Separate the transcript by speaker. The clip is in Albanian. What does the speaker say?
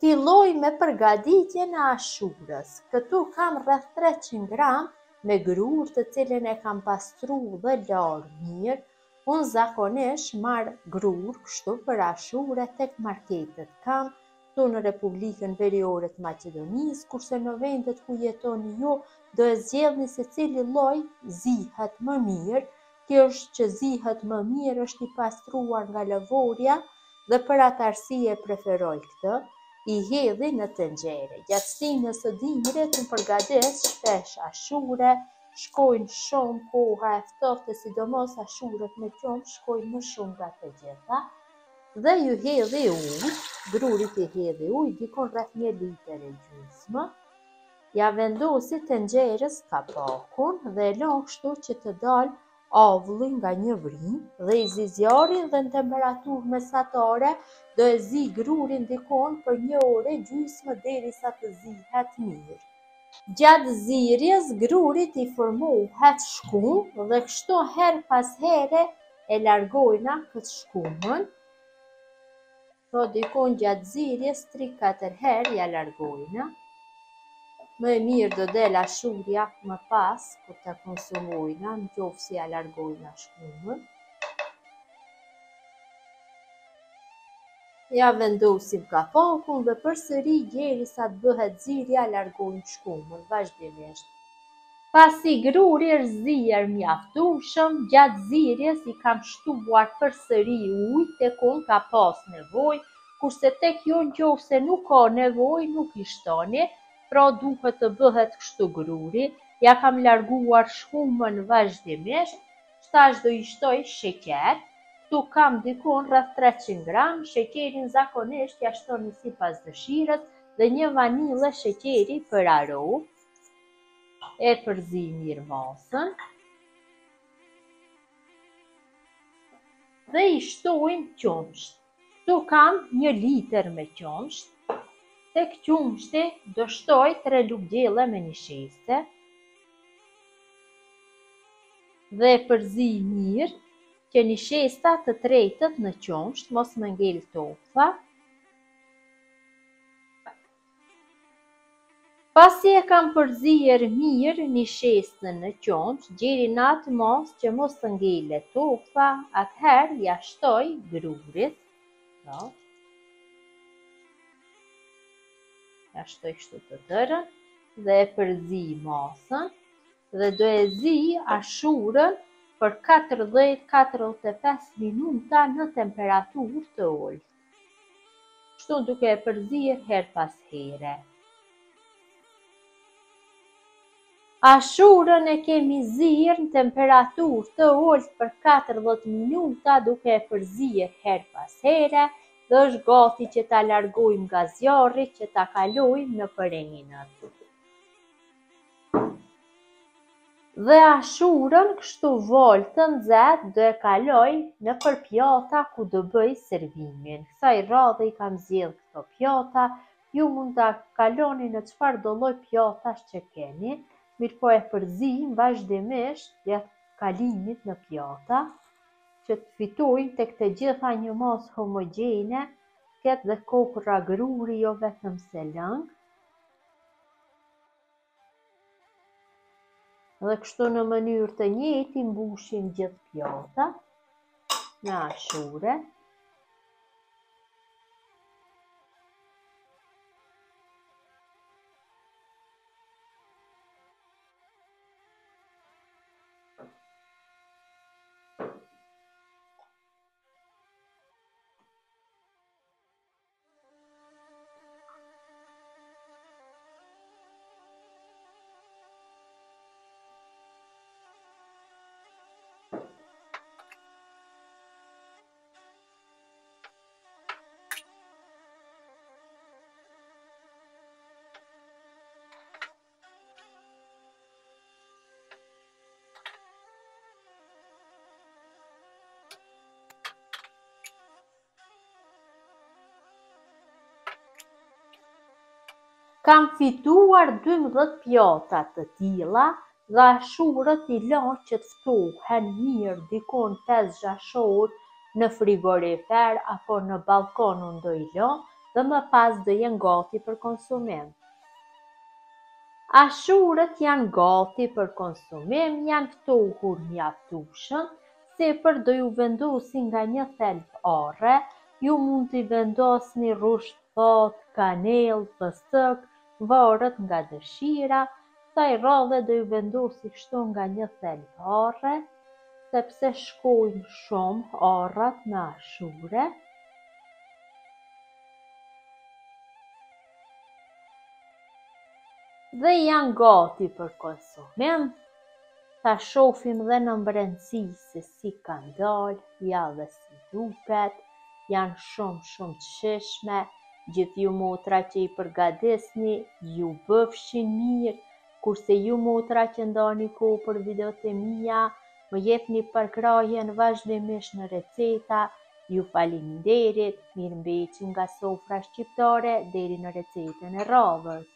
Speaker 1: Filloj me përgatitjen e ashurës. Këtu kam rreth 300 gram me grur të cilën e kam pastru dhe larë mirë. Unë zakonisht marr grur kështu për ashurë tek marketet. Kam këtu në Republikën Veriore të Maqedonisë, kurse në vendet ku jetoni ju do e zgjedhni se cili lloj zihet më mirë. Kjo është që zihet më mirë është i pastruar nga lëvorja dhe për atë arsye preferoj këtë. I hedhi në tenxhere. Gjatë stinës së dimrit unë përgatis shpesh ashure, shkojnë shumë koha e ftoftë, sidomos ashurët me qumësht shkojnë më shumë nga të gjitha. Dhe ju hedhi ujë, grurit i hedhi ujë, dikon rreth 1 litër e gjysmë. Ja vendosi tenxherës kapakun dhe e lën kështu që të dalë avulli nga një vrim dhe i zi zjarin dhe në temperaturë mesatare do e zi grurin dikon për 1 orë e gjysmë derisa të zihet mirë. Gjatë zirjes grurit i formohet shkumë dhe kështu her pas here e largojna këtë shkumën. Po dikon gjatë zirjes 3-4 herë ja largojna. Më e mirë do del ashurja më pas kur ta konsumojna, në qoftë se ja largojna shkumën. Ja vendosim kapakun dhe përsëri derisa të bëhet zirja largojmë shkumën vazhdimisht. Pasi gruri është zier mjaftueshëm, gjatë zirjes i kam shtuar përsëri ujë tek unë ka pas nevojë, kurse tek ju nëse nuk ka nevojë nuk i shtoni. Pra duhet të bëhet kështu gruri, ja kam larguar shkumën vazhdimisht, shtash do i shtoj sheqer, tu kam dikon rreth 300 gram, sheqerin zakonisht ja shtoni sipas dëshirës dhe 1 vanillë sheqeri për aromë, e përzi mirë masën, dhe i shtojmë qumsht. Tu kam 1 litër me qumsht. Tek qumshti do shtoj 3 lugë gjelle me një sheste dhe e përzi mirë që një shesta të tretët në qumsht, mos më ngel topha. Pasi e kam përzier mirë një shestën në qumsht, gjeri në atë mos që mos të ngele topha, atëherë ja shtoj grurit. Ja shtoj kështu të tërën dhe e përzi masën dhe do e zi ashurën për 40-45 minuta në temperaturë të ulët. Kështu duke e përzier her pas here. Ashurën e kemi zirë në temperaturë të ulët për 40 minuta duke e përzier her pas here. Dhe është gati që ta largojmë nga zjarri, që ta kalojmë në përenjinat. Dhe ashurën kështu volë të nxehtë do e kaloj në për pjata ku do bëj servimin. Kësaj radhe i kam zgjedhë këto pjata, ju mund ta kaloni në çfarë do lloj pjatash që keni, mirëpo e përzim vazhdimisht gjatë kalimit në pjata, që të fitojnë tek të gjitha një masë homogjene, ketë dhe kopra gruri, jo vetëm se lëng. Dhe kështu në mënyrë të njëjtë mbushim gjithë pjatat me ashure. Kam fituar 12 pjata të tilla dhe ashurët i lën që të ftohen mirë dikon 5-6 orë në frigorifer apo në balkon unë do i lën, dhe më pas do jenë gati për konsumim. Ashurët janë gati për konsumim, janë ftohur mjaftueshëm, sipër do ju vendosi nga një thelb arre, ju mund t'i vendosni rrushp thotë, kanellë, fëstëk, varet nga dëshira, kësaj radhe do ju vendosi kështu nga një thelb arre, sepse shkojnë shumë arrat në ashure. Dhe janë gati për konsumim. Ta shohim dhe në mbrenësi se si kanë dalë, ja dhe si duket, janë shumë të shishme, gjithë ju motra që i përgadisni, ju bëfshin mirë, kurse ju motra që ndani kohë për videot e mia, më jepni përkrahjen vazhdimisht në receta, ju faleminderit, mirëmbëjtje nga Sofra Shqiptare deri në recetën e radhës.